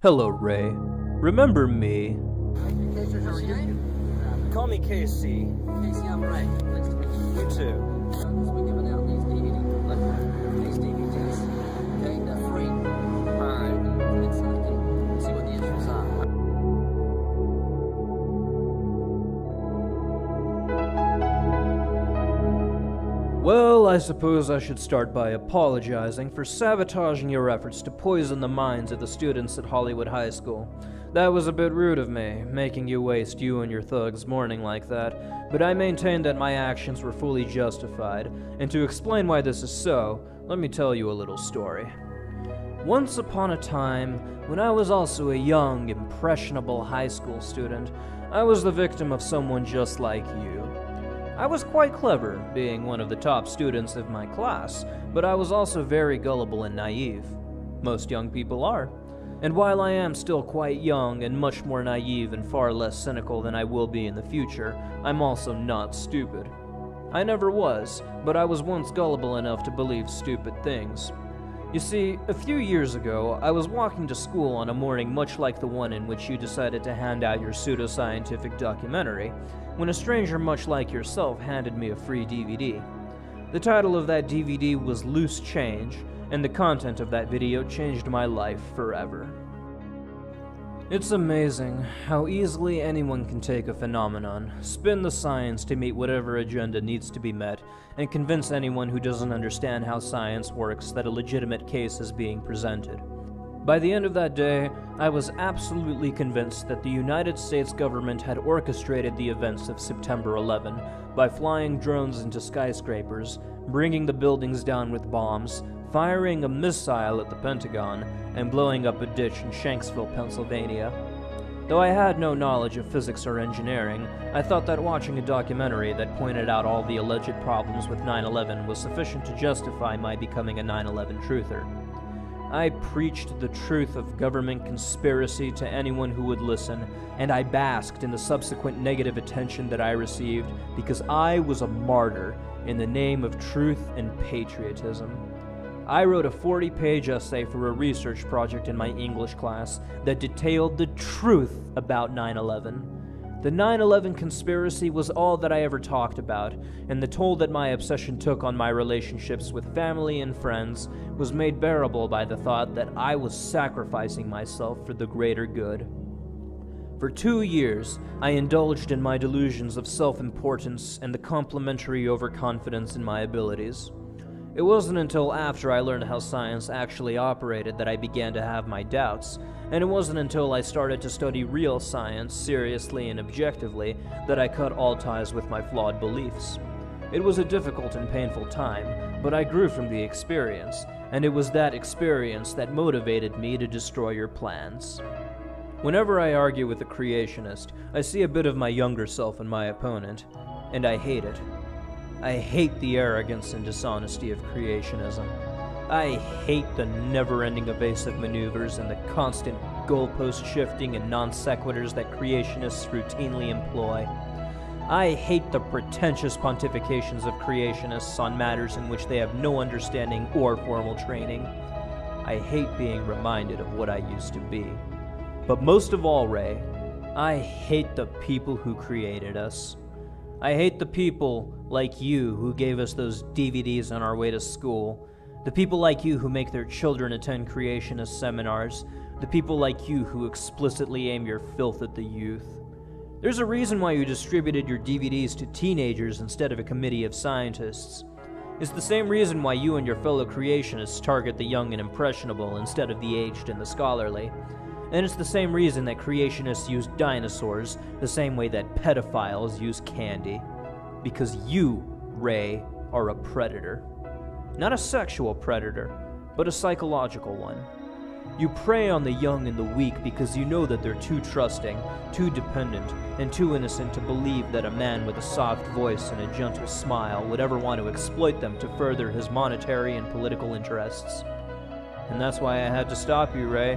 Hello, Ray. Remember me? How are you? Call me Casey. Casey, I'm Ray. Nice to meet you. You too. We're giving out these DVDs. Okay, they're free. Alright. Inside and see what the issues are. Well, I suppose I should start by apologizing for sabotaging your efforts to poison the minds of the students at Hollywood High School. That was a bit rude of me, making you waste you and your thugs' morning like that, but I maintain that my actions were fully justified, and to explain why this is so, let me tell you a little story. Once upon a time, when I was also a young, impressionable high school student, I was the victim of someone just like you. I was quite clever, being one of the top students of my class, but I was also very gullible and naive. Most young people are. And while I am still quite young and much more naive and far less cynical than I will be in the future, I'm also not stupid. I never was, but I was once gullible enough to believe stupid things. You see, a few years ago, I was walking to school on a morning much like the one in which you decided to hand out your pseudoscientific documentary, when a stranger much like yourself handed me a free DVD. The title of that DVD was Loose Change, and the content of that video changed my life forever. It's amazing how easily anyone can take a phenomenon, spin the science to meet whatever agenda needs to be met, and convince anyone who doesn't understand how science works that a legitimate case is being presented. By the end of that day, I was absolutely convinced that the United States government had orchestrated the events of September 11 by flying drones into skyscrapers, bringing the buildings down with bombs, firing a missile at the Pentagon, and blowing up a ditch in Shanksville, Pennsylvania. Though I had no knowledge of physics or engineering, I thought that watching a documentary that pointed out all the alleged problems with 9/11 was sufficient to justify my becoming a 9/11 truther. I preached the truth of government conspiracy to anyone who would listen, and I basked in the subsequent negative attention that I received because I was a martyr in the name of truth and patriotism. I wrote a 40-page essay for a research project in my English class that detailed the truth about 9/11. The 9/11 conspiracy was all that I ever talked about, and the toll that my obsession took on my relationships with family and friends was made bearable by the thought that I was sacrificing myself for the greater good. For 2 years, I indulged in my delusions of self-importance and the complimentary overconfidence in my abilities. It wasn't until after I learned how science actually operated that I began to have my doubts, and it wasn't until I started to study real science seriously and objectively that I cut all ties with my flawed beliefs. It was a difficult and painful time, but I grew from the experience, and it was that experience that motivated me to destroy your plans. Whenever I argue with a creationist, I see a bit of my younger self in my opponent, and I hate it. I hate the arrogance and dishonesty of creationism. I hate the never-ending evasive maneuvers and the constant goalpost shifting and non-sequiturs that creationists routinely employ. I hate the pretentious pontifications of creationists on matters in which they have no understanding or formal training. I hate being reminded of what I used to be. But most of all, Ray, I hate the people who created us. I hate the people like you who gave us those DVDs on our way to school. The people like you who make their children attend creationist seminars. The people like you who explicitly aim your filth at the youth. There's a reason why you distributed your DVDs to teenagers instead of a committee of scientists. It's the same reason why you and your fellow creationists target the young and impressionable instead of the aged and the scholarly. And it's the same reason that creationists use dinosaurs the same way that pedophiles use candy. Because you, Ray, are a predator. Not a sexual predator, but a psychological one. You prey on the young and the weak because you know that they're too trusting, too dependent, and too innocent to believe that a man with a soft voice and a gentle smile would ever want to exploit them to further his monetary and political interests. And that's why I had to stop you, Ray.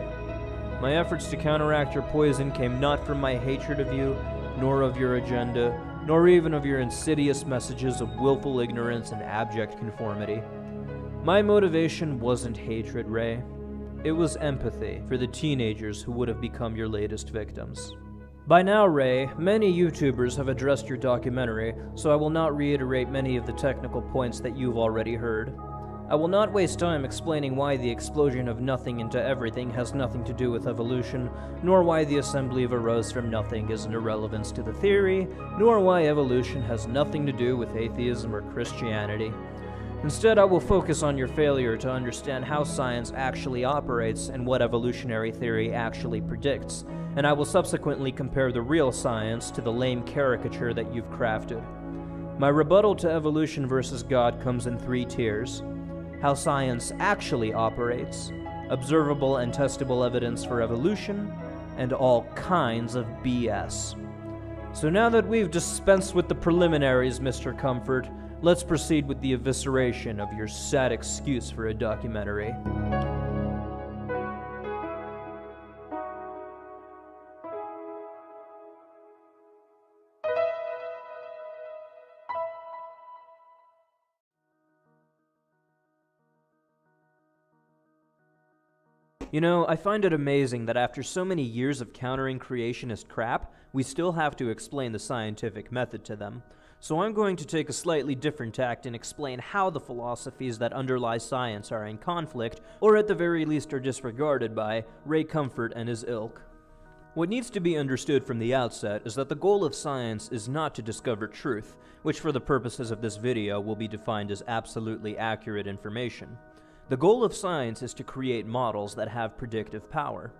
My efforts to counteract your poison came not from my hatred of you, nor of your agenda, nor even of your insidious messages of willful ignorance and abject conformity. My motivation wasn't hatred, Ray. It was empathy for the teenagers who would have become your latest victims. By now, Ray, many YouTubers have addressed your documentary, so I will not reiterate many of the technical points that you've already heard. I will not waste time explaining why the explosion of nothing into everything has nothing to do with evolution, nor why the assembly of a rose from nothing is an irrelevance to the theory, nor why evolution has nothing to do with atheism or Christianity. Instead, I will focus on your failure to understand how science actually operates and what evolutionary theory actually predicts, and I will subsequently compare the real science to the lame caricature that you've crafted. My rebuttal to evolution versus God comes in 3 tiers: how science actually operates, observable and testable evidence for evolution, and all kinds of BS. So now that we've dispensed with the preliminaries, Mr. Comfort, let's proceed with the evisceration of your sad excuse for a documentary. You know, I find it amazing that after so many years of countering creationist crap, we still have to explain the scientific method to them. So I'm going to take a slightly different tack and explain how the philosophies that underlie science are in conflict, or at the very least are disregarded by, Ray Comfort and his ilk. What needs to be understood from the outset is that the goal of science is not to discover truth, which for the purposes of this video will be defined as absolutely accurate information. The goal of science is to create models that have predictive power.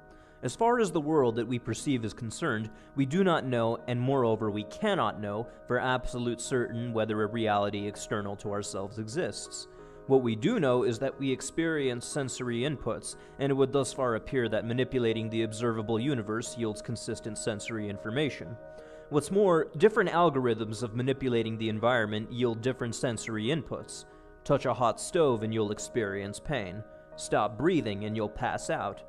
As far as the world that we perceive is concerned, we do not know, and moreover we cannot know, for absolute certain whether a reality external to ourselves exists. What we do know is that we experience sensory inputs, and it would thus far appear that manipulating the observable universe yields consistent sensory information. What's more, different algorithms of manipulating the environment yield different sensory inputs. Touch a hot stove and you'll experience pain. Stop breathing and you'll pass out.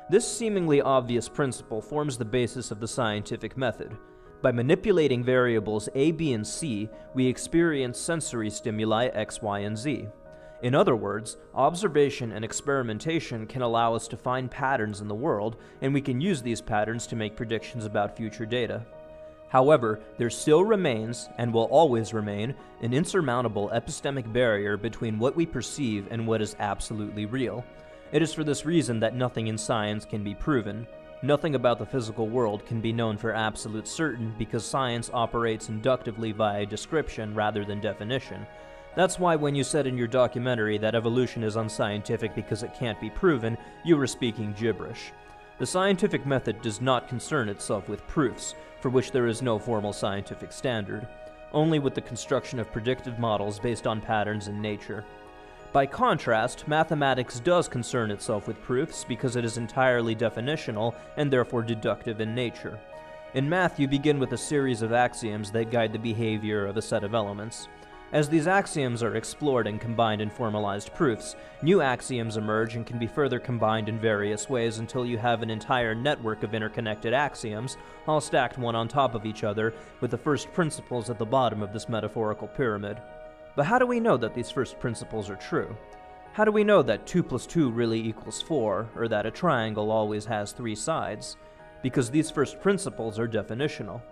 This seemingly obvious principle forms the basis of the scientific method. By manipulating variables A, B, and C, we experience sensory stimuli X, Y, and Z. In other words, observation and experimentation can allow us to find patterns in the world, and we can use these patterns to make predictions about future data. However, there still remains, and will always remain, an insurmountable epistemic barrier between what we perceive and what is absolutely real. It is for this reason that nothing in science can be proven. Nothing about the physical world can be known for absolute certain because science operates inductively via description rather than definition. That's why when you said in your documentary that evolution is unscientific because it can't be proven, you were speaking gibberish. The scientific method does not concern itself with proofs, for which there is no formal scientific standard, only with the construction of predictive models based on patterns in nature. By contrast, mathematics does concern itself with proofs because it is entirely definitional and therefore deductive in nature. In math, you begin with a series of axioms that guide the behavior of a set of elements. As these axioms are explored and combined in formalized proofs, new axioms emerge and can be further combined in various ways until you have an entire network of interconnected axioms, all stacked one on top of each other, with the first principles at the bottom of this metaphorical pyramid. But how do we know that these first principles are true? How do we know that 2 + 2 really equals 4, or that a triangle always has 3 sides? Because these first principles are definitional.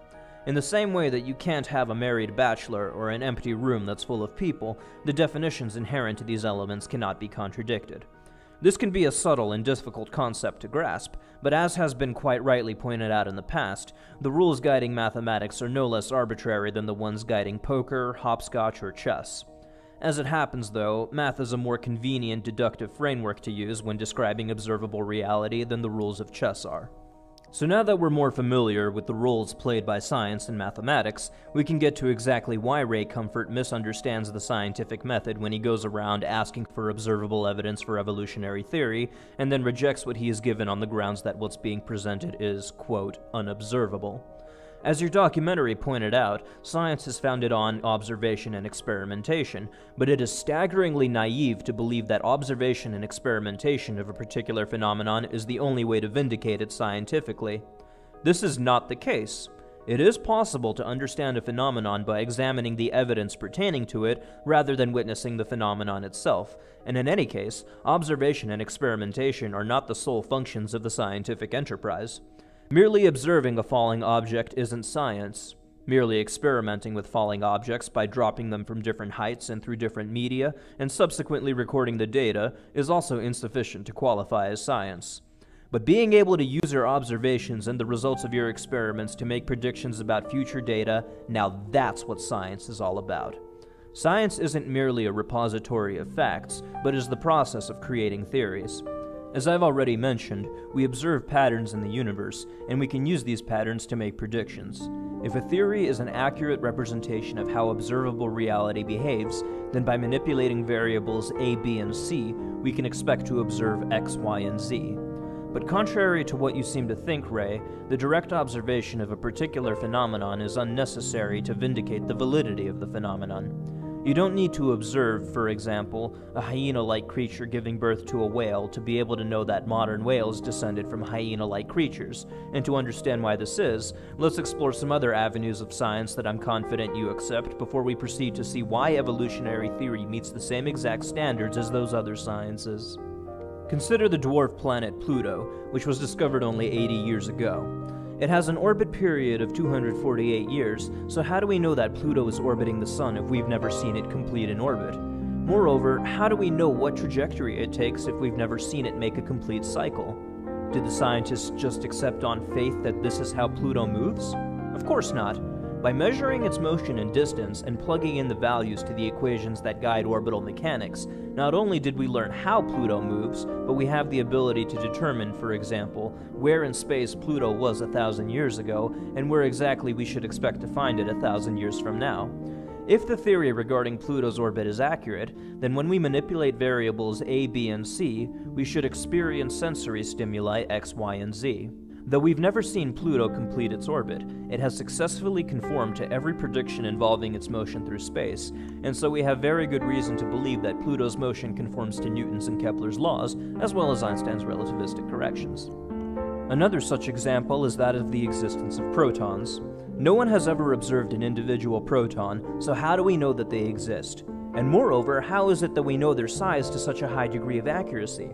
In the same way that you can't have a married bachelor or an empty room that's full of people, the definitions inherent to these elements cannot be contradicted. This can be a subtle and difficult concept to grasp, but as has been quite rightly pointed out in the past, the rules guiding mathematics are no less arbitrary than the ones guiding poker, hopscotch, or chess. As it happens, though, math is a more convenient deductive framework to use when describing observable reality than the rules of chess are. So now that we're more familiar with the roles played by science and mathematics, we can get to exactly why Ray Comfort misunderstands the scientific method when he goes around asking for observable evidence for evolutionary theory, and then rejects what he is given on the grounds that what's being presented is, quote, unobservable. As your documentary pointed out, science is founded on observation and experimentation, but it is staggeringly naive to believe that observation and experimentation of a particular phenomenon is the only way to vindicate it scientifically. This is not the case. It is possible to understand a phenomenon by examining the evidence pertaining to it rather than witnessing the phenomenon itself, and in any case, observation and experimentation are not the sole functions of the scientific enterprise. Merely observing a falling object isn't science. Merely experimenting with falling objects by dropping them from different heights and through different media, and subsequently recording the data, is also insufficient to qualify as science. But being able to use your observations and the results of your experiments to make predictions about future data, now that's what science is all about. Science isn't merely a repository of facts, but is the process of creating theories. As I've already mentioned, we observe patterns in the universe, and we can use these patterns to make predictions. If a theory is an accurate representation of how observable reality behaves, then by manipulating variables A, B, and C, we can expect to observe X, Y, and Z. But contrary to what you seem to think, Ray, the direct observation of a particular phenomenon is unnecessary to vindicate the validity of the phenomenon. You don't need to observe, for example, a hyena-like creature giving birth to a whale to be able to know that modern whales descended from hyena-like creatures. And to understand why this is, let's explore some other avenues of science that I'm confident you accept before we proceed to see why evolutionary theory meets the same exact standards as those other sciences. Consider the dwarf planet Pluto, which was discovered only 80 years ago. It has an orbit period of 248 years, so how do we know that Pluto is orbiting the Sun if we've never seen it complete an orbit? Moreover, how do we know what trajectory it takes if we've never seen it make a complete cycle? Did the scientists just accept on faith that this is how Pluto moves? Of course not. By measuring its motion and distance and plugging in the values to the equations that guide orbital mechanics, not only did we learn how Pluto moves, but we have the ability to determine, for example, where in space Pluto was 1,000 years ago and where exactly we should expect to find it 1,000 years from now. If the theory regarding Pluto's orbit is accurate, then when we manipulate variables A, B, and C, we should experience sensory stimuli X, Y, and Z. Though we've never seen Pluto complete its orbit, it has successfully conformed to every prediction involving its motion through space, and so we have very good reason to believe that Pluto's motion conforms to Newton's and Kepler's laws, as well as Einstein's relativistic corrections. Another such example is that of the existence of protons. No one has ever observed an individual proton, so how do we know that they exist? And moreover, how is it that we know their size to such a high degree of accuracy?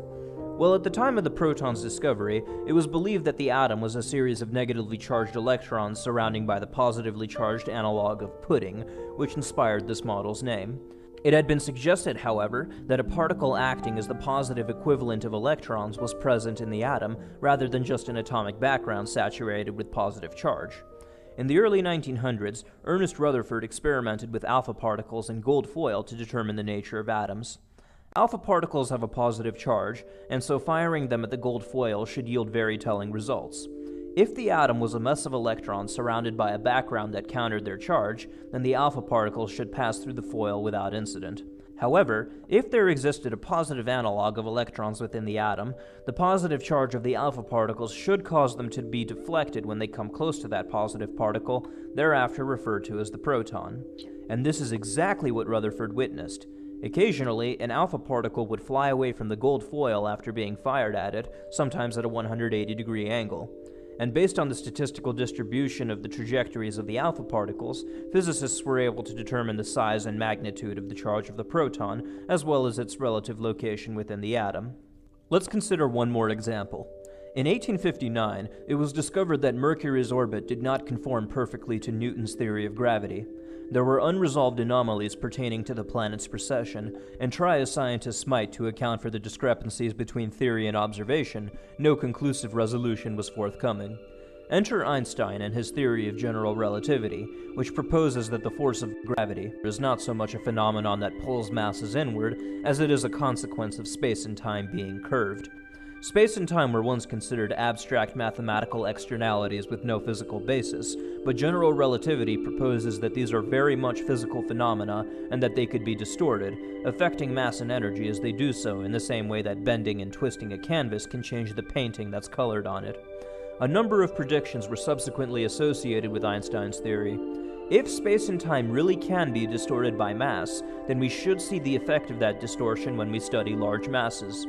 Well, at the time of the proton's discovery, it was believed that the atom was a series of negatively charged electrons surrounding by the positively charged analog of pudding, which inspired this model's name. It had been suggested, however, that a particle acting as the positive equivalent of electrons was present in the atom rather than just an atomic background saturated with positive charge. In the early 1900s, Ernest Rutherford experimented with alpha particles and gold foil to determine the nature of atoms. Alpha particles have a positive charge, and so firing them at the gold foil should yield very telling results. If the atom was a mess of electrons surrounded by a background that countered their charge, then the alpha particles should pass through the foil without incident. However, if there existed a positive analog of electrons within the atom, the positive charge of the alpha particles should cause them to be deflected when they come close to that positive particle, thereafter referred to as the proton. And this is exactly what Rutherford witnessed. Occasionally, an alpha particle would fly away from the gold foil after being fired at it, sometimes at a 180-degree angle. And based on the statistical distribution of the trajectories of the alpha particles, physicists were able to determine the size and magnitude of the charge of the proton, as well as its relative location within the atom. Let's consider one more example. In 1859, it was discovered that Mercury's orbit did not conform perfectly to Newton's theory of gravity. There were unresolved anomalies pertaining to the planet's precession, and try as scientists might to account for the discrepancies between theory and observation, no conclusive resolution was forthcoming. Enter Einstein and his theory of general relativity, which proposes that the force of gravity is not so much a phenomenon that pulls masses inward as it is a consequence of space and time being curved. Space and time were once considered abstract mathematical externalities with no physical basis, but general relativity proposes that these are very much physical phenomena and that they could be distorted, affecting mass and energy as they do so in the same way that bending and twisting a canvas can change the painting that's colored on it. A number of predictions were subsequently associated with Einstein's theory. If space and time really can be distorted by mass, then we should see the effect of that distortion when we study large masses.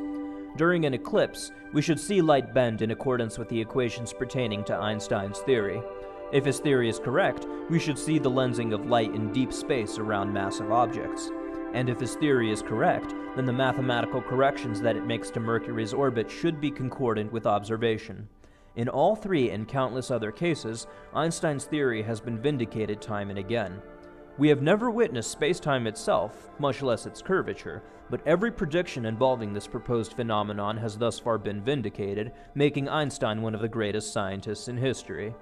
During an eclipse, we should see light bend in accordance with the equations pertaining to Einstein's theory. If his theory is correct, we should see the lensing of light in deep space around massive objects. And if his theory is correct, then the mathematical corrections that it makes to Mercury's orbit should be concordant with observation. In all three and countless other cases, Einstein's theory has been vindicated time and again. We have never witnessed space-time itself, much less its curvature, but every prediction involving this proposed phenomenon has thus far been vindicated, making Einstein one of the greatest scientists in history.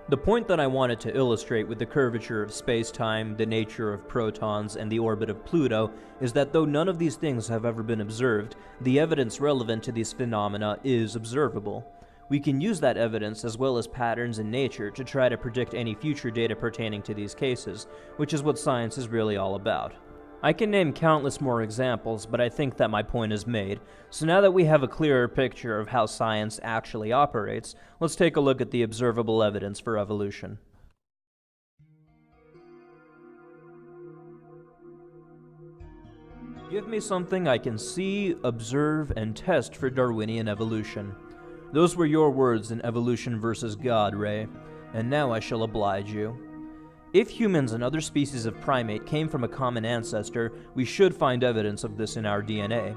The point that I wanted to illustrate with the curvature of space-time, the nature of protons, and the orbit of Pluto is that though none of these things have ever been observed, the evidence relevant to these phenomena is observable. We can use that evidence as well as patterns in nature to try to predict any future data pertaining to these cases, which is what science is really all about. I can name countless more examples, but I think that my point is made. So now that we have a clearer picture of how science actually operates, let's take a look at the observable evidence for evolution. Give me something I can see, observe, and test for Darwinian evolution. Those were your words in Evolution versus God, Ray, and now I shall oblige you. If humans and other species of primate came from a common ancestor, we should find evidence of this in our DNA.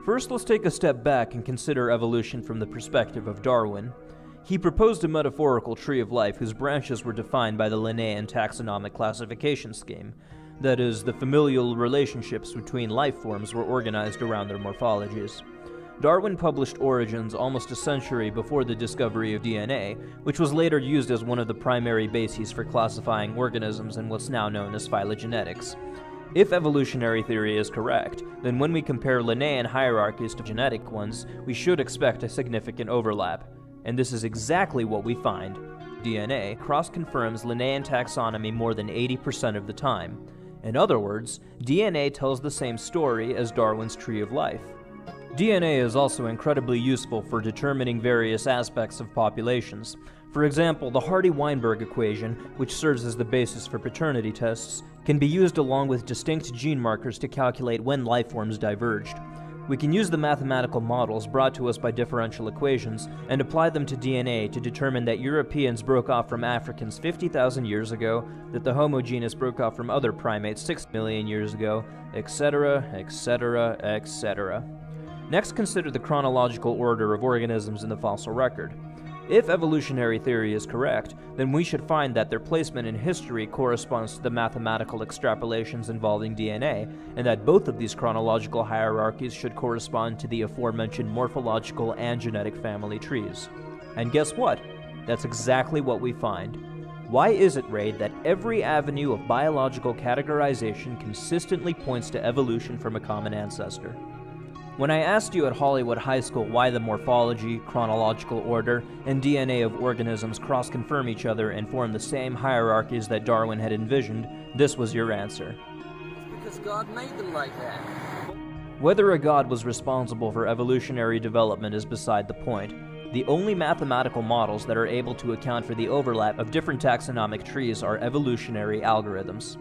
First, let's take a step back and consider evolution from the perspective of Darwin. He proposed a metaphorical tree of life whose branches were defined by the Linnaean taxonomic classification scheme. That is, the familial relationships between life forms were organized around their morphologies. Darwin published Origins almost a century before the discovery of DNA, which was later used as one of the primary bases for classifying organisms in what's now known as phylogenetics. If evolutionary theory is correct, then when we compare Linnaean hierarchies to genetic ones, we should expect a significant overlap. And this is exactly what we find. DNA cross-confirms Linnaean taxonomy more than 80% of the time. In other words, DNA tells the same story as Darwin's tree of life. DNA is also incredibly useful for determining various aspects of populations. For example, the Hardy-Weinberg equation, which serves as the basis for paternity tests, can be used along with distinct gene markers to calculate when life forms diverged. We can use the mathematical models brought to us by differential equations and apply them to DNA to determine that Europeans broke off from Africans 50,000 years ago, that the Homo genus broke off from other primates 6 million years ago, etc., etc., etc. Next, consider the chronological order of organisms in the fossil record. If evolutionary theory is correct, then we should find that their placement in history corresponds to the mathematical extrapolations involving DNA, and that both of these chronological hierarchies should correspond to the aforementioned morphological and genetic family trees. And guess what? That's exactly what we find. Why is it, Ray, that every avenue of biological categorization consistently points to evolution from a common ancestor? When I asked you at Hollywood High School why the morphology, chronological order, and DNA of organisms cross-confirm each other and form the same hierarchies that Darwin had envisioned, this was your answer. It's because God made them like that. Whether a god was responsible for evolutionary development is beside the point. The only mathematical models that are able to account for the overlap of different taxonomic trees are evolutionary algorithms.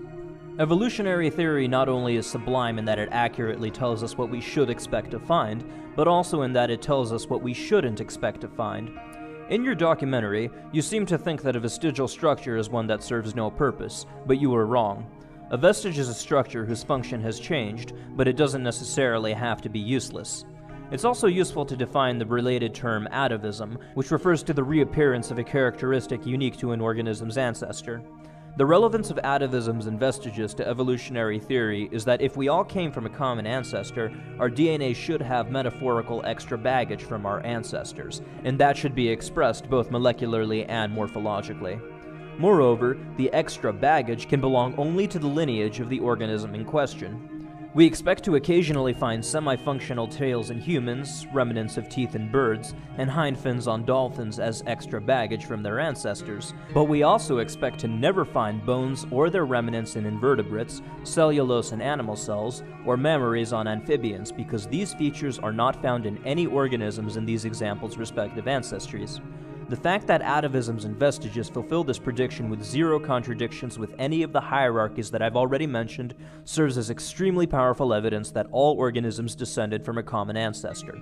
Evolutionary theory not only is sublime in that it accurately tells us what we should expect to find, but also in that it tells us what we shouldn't expect to find. In your documentary, you seem to think that a vestigial structure is one that serves no purpose, but you are wrong. A vestige is a structure whose function has changed, but it doesn't necessarily have to be useless. It's also useful to define the related term atavism, which refers to the reappearance of a characteristic unique to an organism's ancestor. The relevance of atavisms and vestiges to evolutionary theory is that if we all came from a common ancestor, our DNA should have metaphorical extra baggage from our ancestors, and that should be expressed both molecularly and morphologically. Moreover, the extra baggage can belong only to the lineage of the organism in question. We expect to occasionally find semi-functional tails in humans, remnants of teeth in birds, and hind fins on dolphins as extra baggage from their ancestors, but we also expect to never find bones or their remnants in invertebrates, cellulose in animal cells, or memories on amphibians because these features are not found in any organisms in these examples' respective ancestries. The fact that atavisms and vestiges fulfill this prediction with zero contradictions with any of the hierarchies that I've already mentioned serves as extremely powerful evidence that all organisms descended from a common ancestor.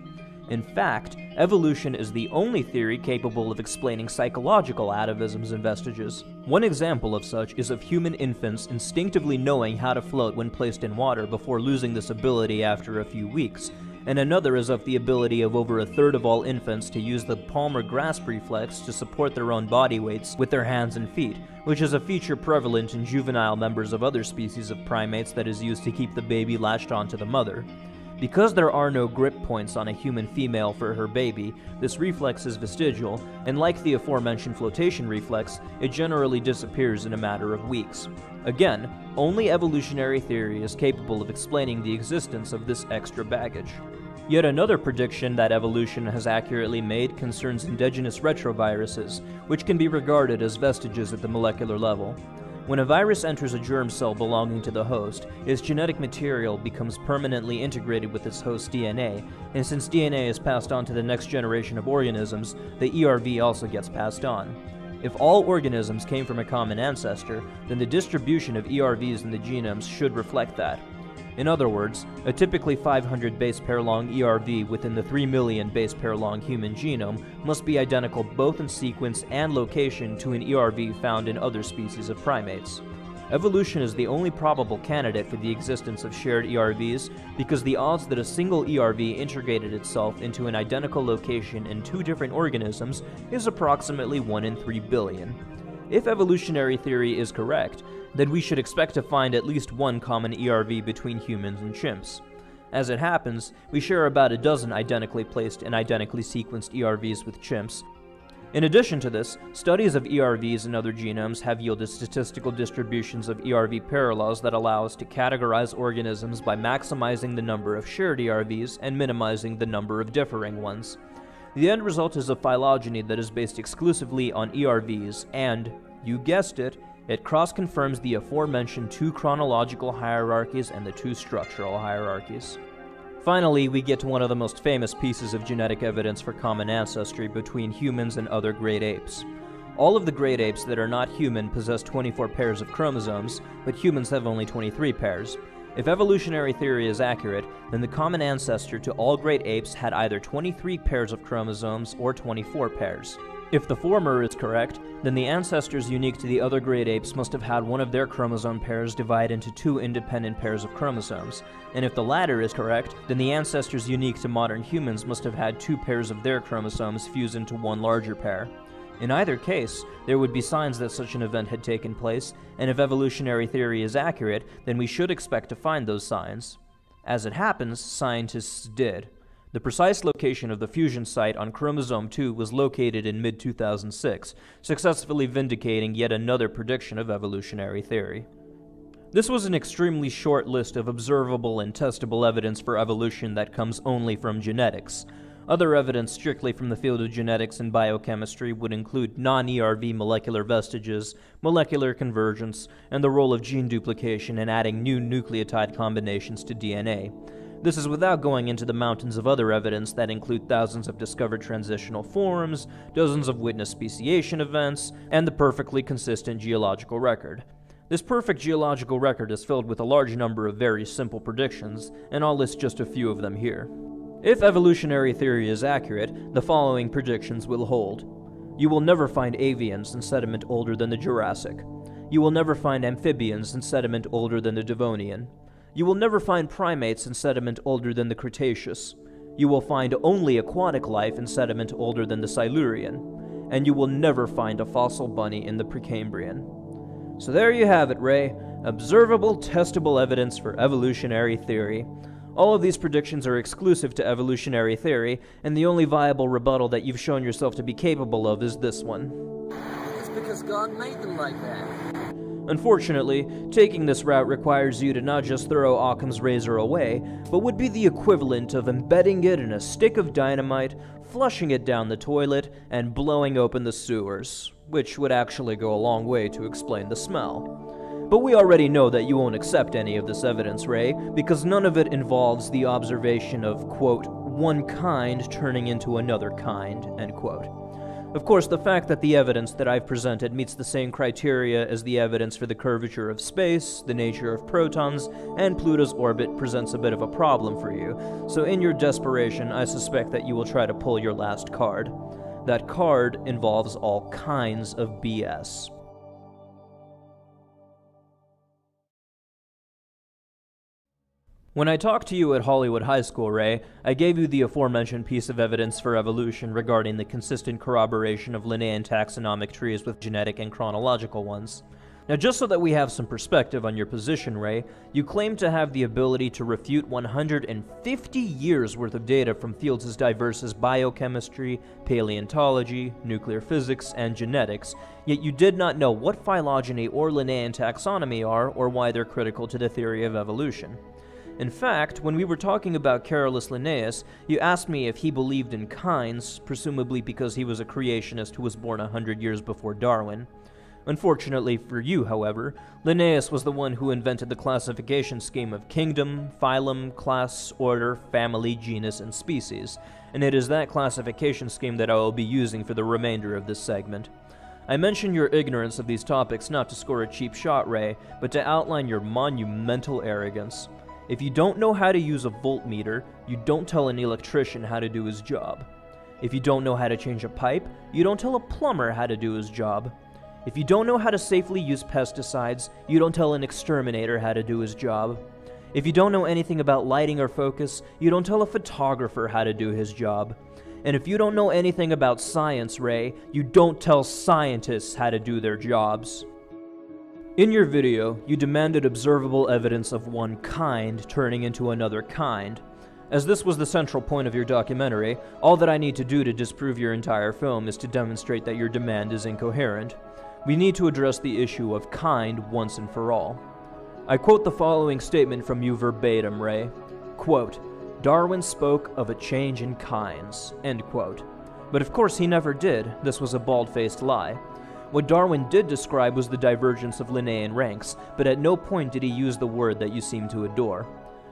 In fact, evolution is the only theory capable of explaining psychological atavisms and vestiges. One example of such is of human infants instinctively knowing how to float when placed in water before losing this ability after a few weeks, and another is of the ability of over a third of all infants to use the palmar grasp reflex to support their own body weights with their hands and feet, which is a feature prevalent in juvenile members of other species of primates that is used to keep the baby latched onto the mother. Because there are no grip points on a human female for her baby, this reflex is vestigial, and like the aforementioned flotation reflex, it generally disappears in a matter of weeks. Again, only evolutionary theory is capable of explaining the existence of this extra baggage. Yet another prediction that evolution has accurately made concerns indigenous retroviruses, which can be regarded as vestiges at the molecular level. When a virus enters a germ cell belonging to the host, its genetic material becomes permanently integrated with its host's DNA, and since DNA is passed on to the next generation of organisms, the ERV also gets passed on. If all organisms came from a common ancestor, then the distribution of ERVs in the genomes should reflect that. In other words, a typically 500 base pair long ERV within the 3 million base pair long human genome must be identical both in sequence and location to an ERV found in other species of primates. Evolution is the only probable candidate for the existence of shared ERVs because the odds that a single ERV integrated itself into an identical location in two different organisms is approximately 1 in 3 billion. If evolutionary theory is correct, then we should expect to find at least one common ERV between humans and chimps. As it happens, we share about a dozen identically placed and identically sequenced ERVs with chimps. In addition to this, studies of ERVs and other genomes have yielded statistical distributions of ERV parallels that allow us to categorize organisms by maximizing the number of shared ERVs and minimizing the number of differing ones. The end result is a phylogeny that is based exclusively on ERVs and, you guessed it, it cross-confirms the aforementioned two chronological hierarchies and the two structural hierarchies. Finally, we get to one of the most famous pieces of genetic evidence for common ancestry between humans and other great apes. All of the great apes that are not human possess 24 pairs of chromosomes, but humans have only 23 pairs. If evolutionary theory is accurate, then the common ancestor to all great apes had either 23 pairs of chromosomes or 24 pairs. If the former is correct, then the ancestors unique to the other great apes must have had one of their chromosome pairs divide into two independent pairs of chromosomes, and if the latter is correct, then the ancestors unique to modern humans must have had two pairs of their chromosomes fuse into one larger pair. In either case, there would be signs that such an event had taken place, and if evolutionary theory is accurate, then we should expect to find those signs. As it happens, scientists did. The precise location of the fusion site on chromosome 2 was located in mid-2006, successfully vindicating yet another prediction of evolutionary theory. This was an extremely short list of observable and testable evidence for evolution that comes only from genetics. Other evidence strictly from the field of genetics and biochemistry would include non-ERV molecular vestiges, molecular convergence, and the role of gene duplication in adding new nucleotide combinations to DNA. This is without going into the mountains of other evidence that include thousands of discovered transitional forms, dozens of witnessed speciation events, and the perfectly consistent geological record. This perfect geological record is filled with a large number of very simple predictions, and I'll list just a few of them here. If evolutionary theory is accurate, the following predictions will hold. You will never find avians in sediment older than the Jurassic. You will never find amphibians in sediment older than the Devonian. You will never find primates in sediment older than the Cretaceous. You will find only aquatic life in sediment older than the Silurian. And you will never find a fossil bunny in the Precambrian. So there you have it, Ray. Observable, testable evidence for evolutionary theory. All of these predictions are exclusive to evolutionary theory, and the only viable rebuttal that you've shown yourself to be capable of is this one. It's because God made them like that. Unfortunately, taking this route requires you to not just throw Occam's razor away, but would be the equivalent of embedding it in a stick of dynamite, flushing it down the toilet, and blowing open the sewers, which would actually go a long way to explain the smell. But we already know that you won't accept any of this evidence, Ray, because none of it involves the observation of, quote, one kind turning into another kind, end quote. Of course, the fact that the evidence that I've presented meets the same criteria as the evidence for the curvature of space, the nature of protons, and Pluto's orbit presents a bit of a problem for you, so in your desperation, I suspect that you will try to pull your last card. That card involves all kinds of BS. When I talked to you at Hollywood High School, Ray, I gave you the aforementioned piece of evidence for evolution regarding the consistent corroboration of Linnaean taxonomic trees with genetic and chronological ones. Now, just so that we have some perspective on your position, Ray, you claim to have the ability to refute 150 years worth of data from fields as diverse as biochemistry, paleontology, nuclear physics, and genetics, yet you did not know what phylogeny or Linnaean taxonomy are or why they're critical to the theory of evolution. In fact, when we were talking about Carolus Linnaeus, you asked me if he believed in kinds, presumably because he was a creationist who was born 100 years before Darwin. Unfortunately for you, however, Linnaeus was the one who invented the classification scheme of kingdom, phylum, class, order, family, genus, and species, and it is that classification scheme that I will be using for the remainder of this segment. I mention your ignorance of these topics not to score a cheap shot, Ray, but to outline your monumental arrogance. If you don't know how to use a voltmeter, you don't tell an electrician how to do his job. If you don't know how to change a pipe, you don't tell a plumber how to do his job. If you don't know how to safely use pesticides, you don't tell an exterminator how to do his job. If you don't know anything about lighting or focus, you don't tell a photographer how to do his job. And if you don't know anything about science, Ray, you don't tell scientists how to do their jobs. In your video, you demanded observable evidence of one kind turning into another kind. As this was the central point of your documentary, all that I need to do to disprove your entire film is to demonstrate that your demand is incoherent. We need to address the issue of kind once and for all. I quote the following statement from you verbatim, Ray. Quote, "Darwin spoke of a change in kinds," end quote. But of course he never did. This was a bald-faced lie. What Darwin did describe was the divergence of Linnaean ranks, but at no point did he use the word that you seem to adore.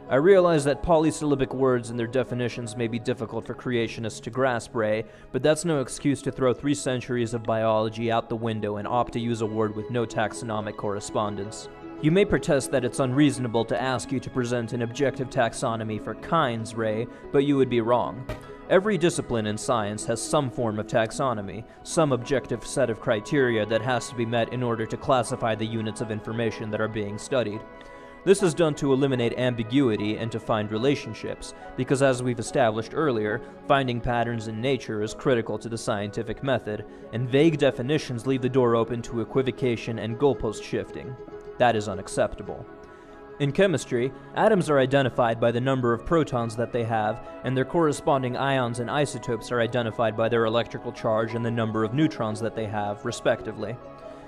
I realize that polysyllabic words and their definitions may be difficult for creationists to grasp, Ray, but that's no excuse to throw 3 centuries of biology out the window and opt to use a word with no taxonomic correspondence. You may protest that it's unreasonable to ask you to present an objective taxonomy for kinds, Ray, but you would be wrong. Every discipline in science has some form of taxonomy, some objective set of criteria that has to be met in order to classify the units of information that are being studied. This is done to eliminate ambiguity and to find relationships, because as we've established earlier, finding patterns in nature is critical to the scientific method, and vague definitions leave the door open to equivocation and goalpost shifting. That is unacceptable. In chemistry, atoms are identified by the number of protons that they have, and their corresponding ions and isotopes are identified by their electrical charge and the number of neutrons that they have, respectively.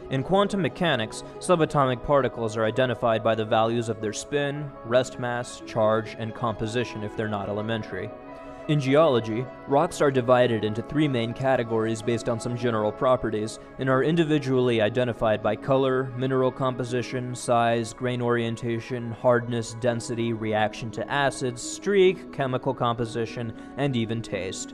In quantum mechanics, subatomic particles are identified by the values of their spin, rest mass, charge, and composition if they're not elementary. In geology, rocks are divided into 3 main categories based on some general properties, and are individually identified by color, mineral composition, size, grain orientation, hardness, density, reaction to acids, streak, chemical composition, and even taste.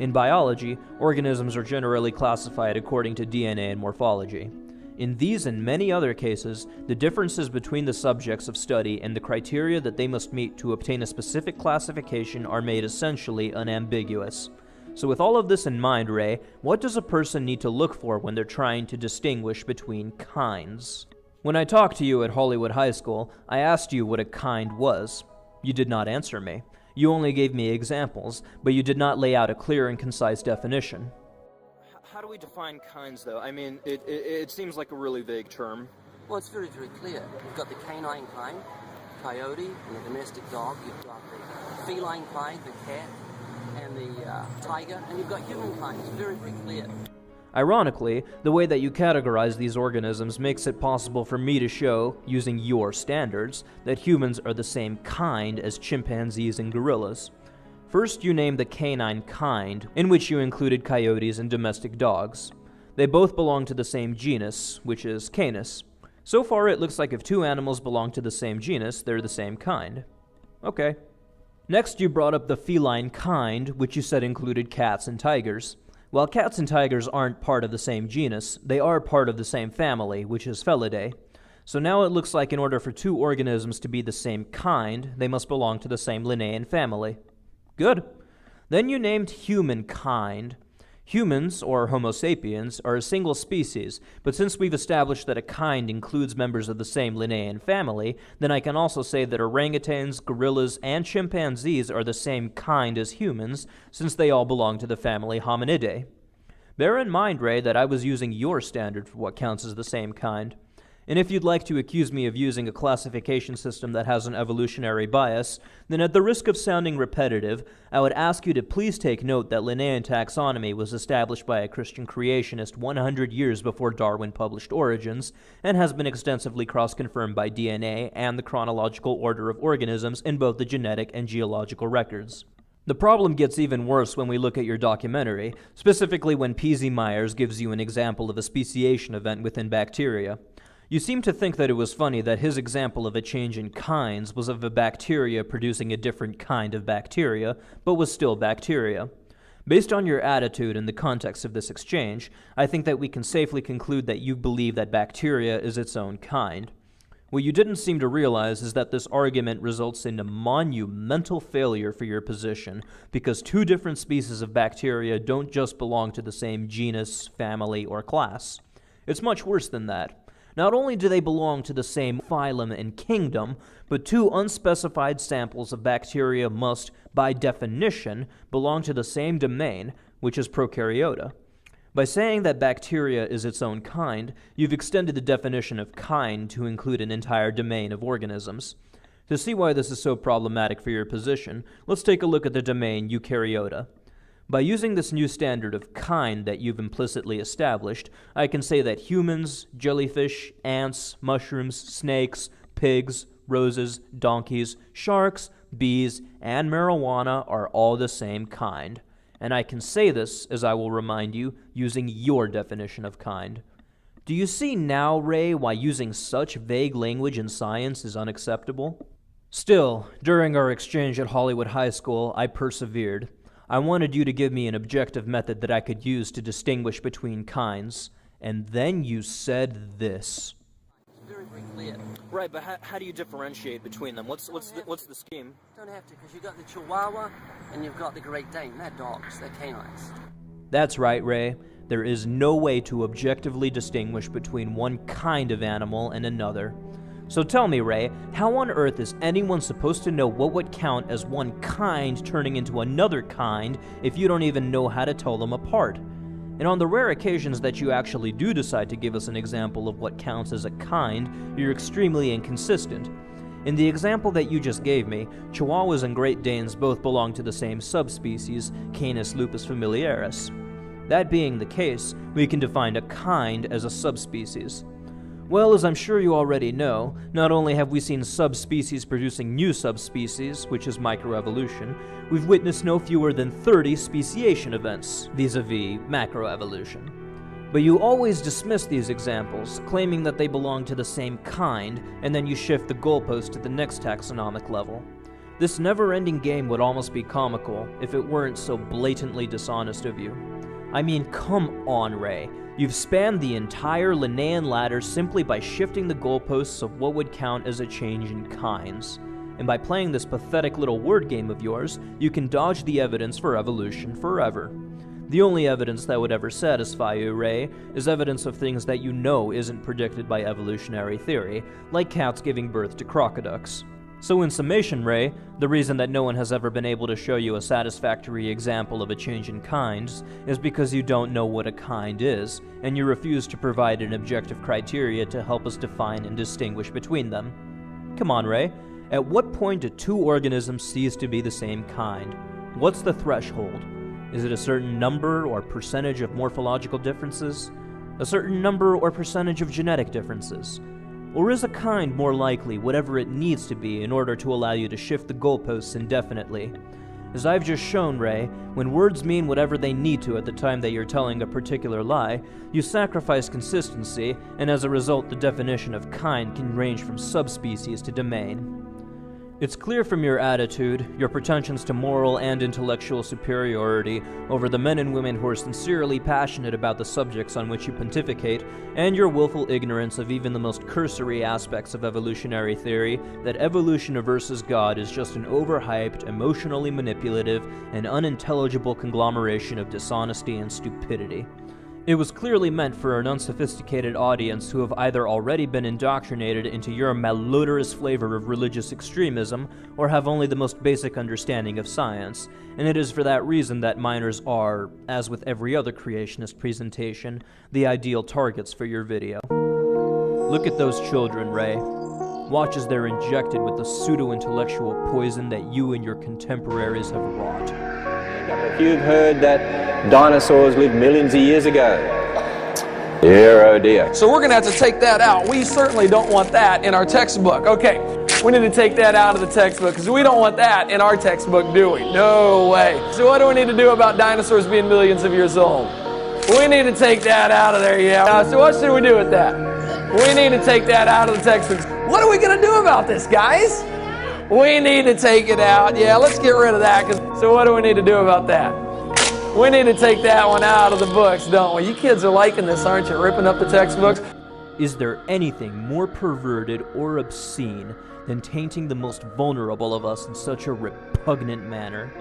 In biology, organisms are generally classified according to DNA and morphology. In these and many other cases, the differences between the subjects of study and the criteria that they must meet to obtain a specific classification are made essentially unambiguous. So with all of this in mind, Ray, what does a person need to look for when they're trying to distinguish between kinds? When I talked to you at Hollywood High School, I asked you what a kind was. You did not answer me. You only gave me examples, but you did not lay out a clear and concise definition. How do we define kinds, though? I mean, it seems like a really vague term. Well, it's very, very clear. You've got the canine kind, coyote, and the domestic dog. You've got the feline kind, the cat, and the tiger, and you've got human kind. It's very, very clear. Ironically, the way that you categorize these organisms makes it possible for me to show, using your standards, that humans are the same kind as chimpanzees and gorillas. First, you named the canine kind, in which you included coyotes and domestic dogs. They both belong to the same genus, which is Canis. So far, it looks like if 2 animals belong to the same genus, they're the same kind. Okay. Next, you brought up the feline kind, which you said included cats and tigers. While cats and tigers aren't part of the same genus, they are part of the same family, which is Felidae. So now it looks like in order for two organisms to be the same kind, they must belong to the same Linnaean family. Good. Then you named humankind. Humans, or Homo sapiens, are a single species, but since we've established that a kind includes members of the same Linnaean family, then I can also say that orangutans, gorillas, and chimpanzees are the same kind as humans, since they all belong to the family Hominidae. Bear in mind, Ray, that I was using your standard for what counts as the same kind. And if you'd like to accuse me of using a classification system that has an evolutionary bias, then at the risk of sounding repetitive, I would ask you to please take note that Linnaean taxonomy was established by a Christian creationist 100 years before Darwin published Origins, and has been extensively cross-confirmed by DNA and the chronological order of organisms in both the genetic and geological records. The problem gets even worse when we look at your documentary, specifically when P.Z. Myers gives you an example of a speciation event within bacteria. You seem to think that it was funny that his example of a change in kinds was of a bacteria producing a different kind of bacteria, but was still bacteria. Based on your attitude in the context of this exchange, I think that we can safely conclude that you believe that bacteria is its own kind. What you didn't seem to realize is that this argument results in a monumental failure for your position, because two different species of bacteria don't just belong to the same genus, family, or class. It's much worse than that. Not only do they belong to the same phylum and kingdom, but two unspecified samples of bacteria must, by definition, belong to the same domain, which is prokaryota. By saying that bacteria is its own kind, you've extended the definition of kind to include an entire domain of organisms. To see why this is so problematic for your position, let's take a look at the domain eukaryota. By using this new standard of kind that you've implicitly established, I can say that humans, jellyfish, ants, mushrooms, snakes, pigs, roses, donkeys, sharks, bees, and marijuana are all the same kind. And I can say this, as I will remind you, using your definition of kind. Do you see now, Ray, why using such vague language in science is unacceptable? Still, during our exchange at Hollywood High School, I persevered. I wanted you to give me an objective method that I could use to distinguish between kinds, and then you said this. It's very, very clear. Right, but how do you differentiate between them? What's the scheme? Don't have to, because you've got the Chihuahua and you've got the Great Dane. They're dogs, they're canines. That's right, Ray. There is no way to objectively distinguish between one kind of animal and another. So tell me, Ray, how on earth is anyone supposed to know what would count as one kind turning into another kind if you don't even know how to tell them apart? And on the rare occasions that you actually do decide to give us an example of what counts as a kind, you're extremely inconsistent. In the example that you just gave me, Chihuahuas and Great Danes both belong to the same subspecies, Canis lupus familiaris. That being the case, we can define a kind as a subspecies. Well, as I'm sure you already know, not only have we seen subspecies producing new subspecies, which is microevolution, we've witnessed no fewer than 30 speciation events, vis-a-vis macroevolution. But you always dismiss these examples, claiming that they belong to the same kind, and then you shift the goalpost to the next taxonomic level. This never-ending game would almost be comical if it weren't so blatantly dishonest of you. I mean, come on, Ray. You've spanned the entire Linnaean ladder simply by shifting the goalposts of what would count as a change in kinds. And by playing this pathetic little word game of yours, you can dodge the evidence for evolution forever. The only evidence that would ever satisfy you, Ray, is evidence of things that you know isn't predicted by evolutionary theory, like cats giving birth to crocoducks. So in summation, Ray, the reason that no one has ever been able to show you a satisfactory example of a change in kinds is because you don't know what a kind is, and you refuse to provide an objective criteria to help us define and distinguish between them. Come on, Ray, at what point do two organisms cease to be the same kind? What's the threshold? Is it a certain number or percentage of morphological differences? A certain number or percentage of genetic differences? Or is a kind more likely whatever it needs to be in order to allow you to shift the goalposts indefinitely? As I've just shown, Ray, when words mean whatever they need to at the time that you're telling a particular lie, you sacrifice consistency, and as a result the definition of kind can range from subspecies to domain. It's clear from your attitude, your pretensions to moral and intellectual superiority over the men and women who are sincerely passionate about the subjects on which you pontificate, and your willful ignorance of even the most cursory aspects of evolutionary theory, that evolution versus God is just an overhyped, emotionally manipulative, and unintelligible conglomeration of dishonesty and stupidity. It was clearly meant for an unsophisticated audience who have either already been indoctrinated into your malodorous flavor of religious extremism, or have only the most basic understanding of science, and it is for that reason that minors are, as with every other creationist presentation, the ideal targets for your video. Look at those children, Ray. Watch as they're injected with the pseudo-intellectual poison that you and your contemporaries have wrought. If you've heard that dinosaurs lived millions of years ago, dear oh dear. So we're going to have to take that out. We certainly don't want that in our textbook. Okay, we need to take that out of the textbook because we don't want that in our textbook, do we? No way. So what do we need to do about dinosaurs being millions of years old? We need to take that out of there, yeah. So what should we do with that? We need to take that out of the textbook. What are we going to do about this, guys? We need to take it out. Yeah, let's get rid of that. So what do we need to do about that? We need to take that one out of the books, don't we? You kids are liking this, aren't you? Ripping up the textbooks. Is there anything more perverted or obscene than tainting the most vulnerable of us in such a repugnant manner?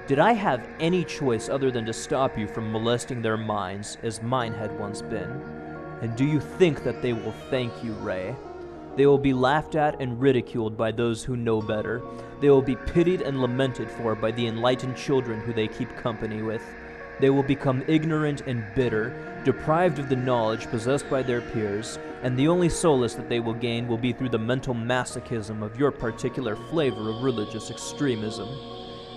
Did I have any choice other than to stop you from molesting their minds, as mine had once been? And do you think that they will thank you, Ray? They will be laughed at and ridiculed by those who know better. They will be pitied and lamented for by the enlightened children who they keep company with. They will become ignorant and bitter, deprived of the knowledge possessed by their peers, and the only solace that they will gain will be through the mental masochism of your particular flavor of religious extremism.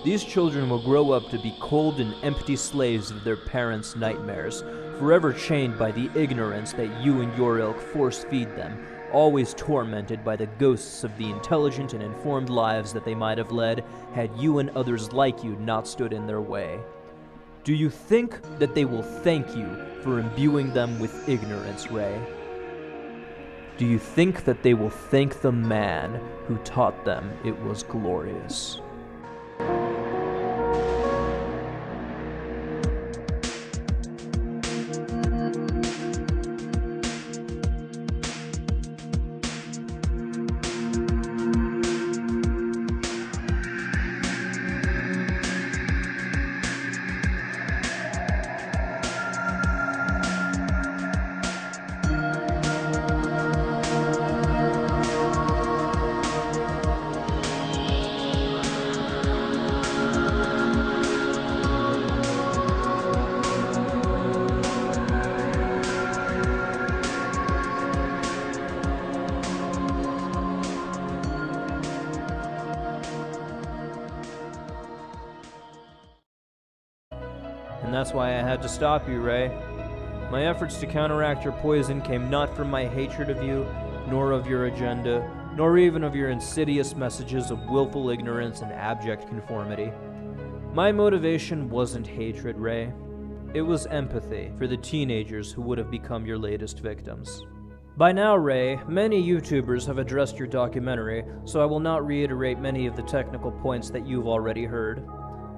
These children will grow up to be cold and empty slaves of their parents' nightmares, forever chained by the ignorance that you and your ilk force-feed them, always tormented by the ghosts of the intelligent and informed lives that they might have led had you and others like you not stood in their way. Do you think that they will thank you for imbuing them with ignorance, Ray? Do you think that they will thank the man who taught them it was glorious? And that's why I had to stop you, Ray. My efforts to counteract your poison came not from my hatred of you, nor of your agenda, nor even of your insidious messages of willful ignorance and abject conformity. My motivation wasn't hatred, Ray. It was empathy for the teenagers who would have become your latest victims. By now, Ray, many YouTubers have addressed your documentary, so I will not reiterate many of the technical points that you've already heard.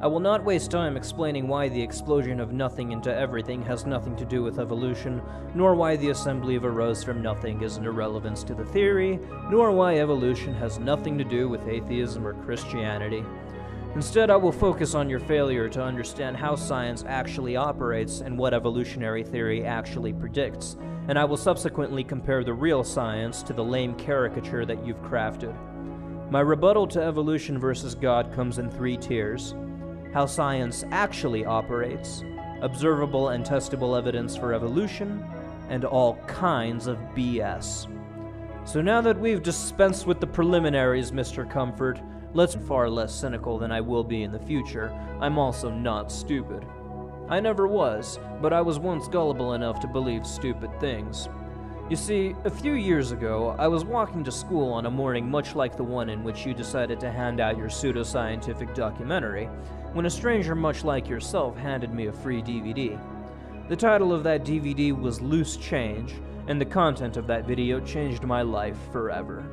I will not waste time explaining why the explosion of nothing into everything has nothing to do with evolution, nor why the assembly of arose from nothing is an irrelevance to the theory, nor why evolution has nothing to do with atheism or Christianity. Instead, I will focus on your failure to understand how science actually operates and what evolutionary theory actually predicts, and I will subsequently compare the real science to the lame caricature that you've crafted. My rebuttal to evolution versus God comes in 3 tiers. How science actually operates, observable and testable evidence for evolution, and all kinds of BS. So now that we've dispensed with the preliminaries, Mr. Comfort, let's be far less cynical than I will be in the future. I'm also not stupid. I never was, but I was once gullible enough to believe stupid things. You see, a few years ago, I was walking to school on a morning much like the one in which you decided to hand out your pseudoscientific documentary, when a stranger much like yourself handed me a free DVD. The title of that DVD was Loose Change, and the content of that video changed my life forever.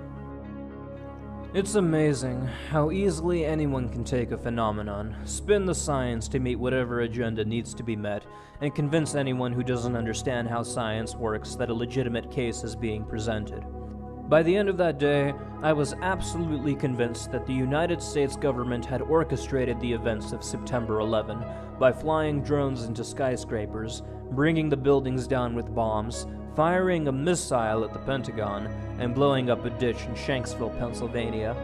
It's amazing how easily anyone can take a phenomenon, spin the science to meet whatever agenda needs to be met, and convince anyone who doesn't understand how science works that a legitimate case is being presented. By the end of that day, I was absolutely convinced that the United States government had orchestrated the events of September 11 by flying drones into skyscrapers, bringing the buildings down with bombs, firing a missile at the Pentagon, and blowing up a ditch in Shanksville, Pennsylvania.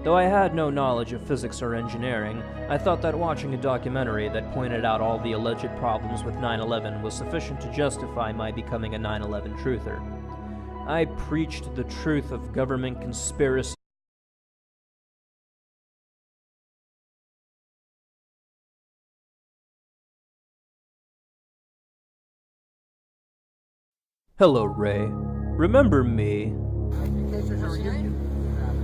Though I had no knowledge of physics or engineering, I thought that watching a documentary that pointed out all the alleged problems with 9/11 was sufficient to justify my becoming a 9/11 truther. I preached the truth of government conspiracy. Hello, Ray. Remember me? Casey, how are you?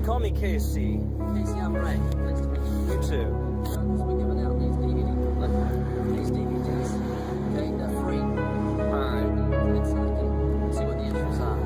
Call me Casey. Casey, I'm Ray. Nice to meet you. You too. We're giving out these these DVDs. Okay, they're free. Alright. Let's see what the issues are.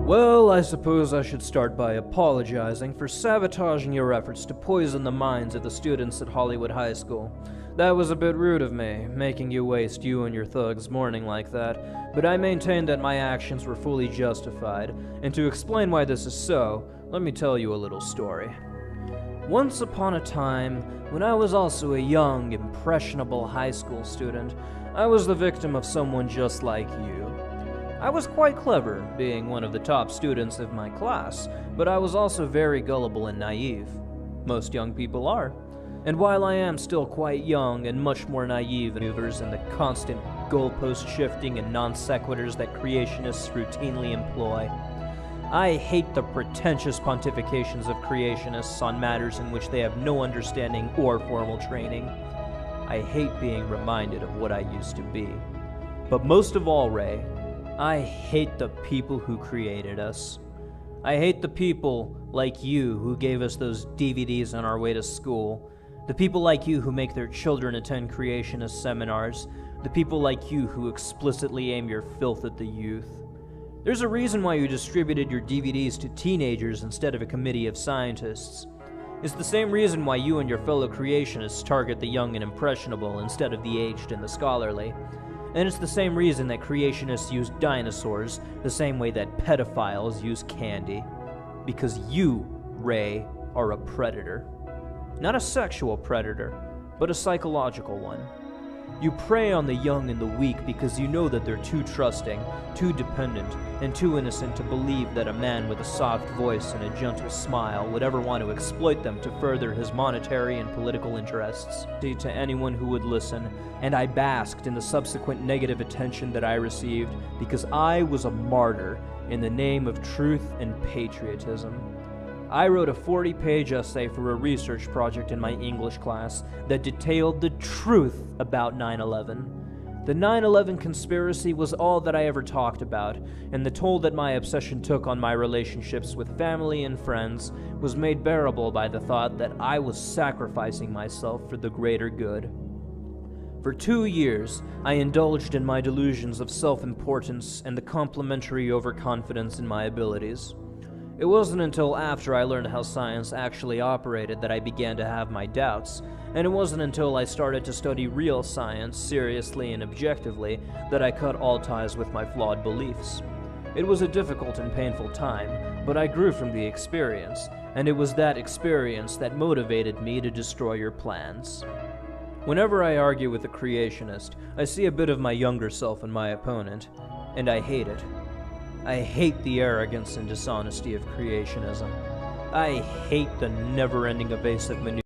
Well, I suppose I should start by apologizing for sabotaging your efforts to poison the minds of the students at Hollywood High School. That was a bit rude of me, making you waste you and your thugs' morning like that, but I maintain that my actions were fully justified, and to explain why this is so, let me tell you a little story. Once upon a time, when I was also a young, impressionable high school student, I was the victim of someone just like you. I was quite clever, being one of the top students of my class, but I was also very gullible and naive. Most young people are. And while I am still quite young and much more naive in maneuvers and the constant goalpost shifting and non sequiturs that creationists routinely employ, I hate the pretentious pontifications of creationists on matters in which they have no understanding or formal training. I hate being reminded of what I used to be. But most of all, Ray, I hate the people who created us. I hate the people like you who gave us those DVDs on our way to school. The people like you who make their children attend creationist seminars. The people like you who explicitly aim your filth at the youth. There's a reason why you distributed your DVDs to teenagers instead of a committee of scientists. It's the same reason why you and your fellow creationists target the young and impressionable instead of the aged and the scholarly. And it's the same reason that creationists use dinosaurs the same way that pedophiles use candy. Because you, Ray, are a predator. Not a sexual predator, but a psychological one. You prey on the young and the weak because you know that they're too trusting, too dependent, and too innocent to believe that a man with a soft voice and a gentle smile would ever want to exploit them to further his monetary and political interests. To anyone who would listen, and I basked in the subsequent negative attention that I received because I was a martyr in the name of truth and patriotism. I wrote a 40-page essay for a research project in my English class that detailed the truth about 9/11. The 9/11 conspiracy was all that I ever talked about, and the toll that my obsession took on my relationships with family and friends was made bearable by the thought that I was sacrificing myself for the greater good. For 2 years, I indulged in my delusions of self-importance and the complimentary overconfidence in my abilities. It wasn't until after I learned how science actually operated that I began to have my doubts, and it wasn't until I started to study real science seriously and objectively that I cut all ties with my flawed beliefs. It was a difficult and painful time, but I grew from the experience, and it was that experience that motivated me to destroy your plans. Whenever I argue with a creationist, I see a bit of my younger self in my opponent, and I hate it. I hate the arrogance and dishonesty of creationism. I hate the never-ending evasive maneuvers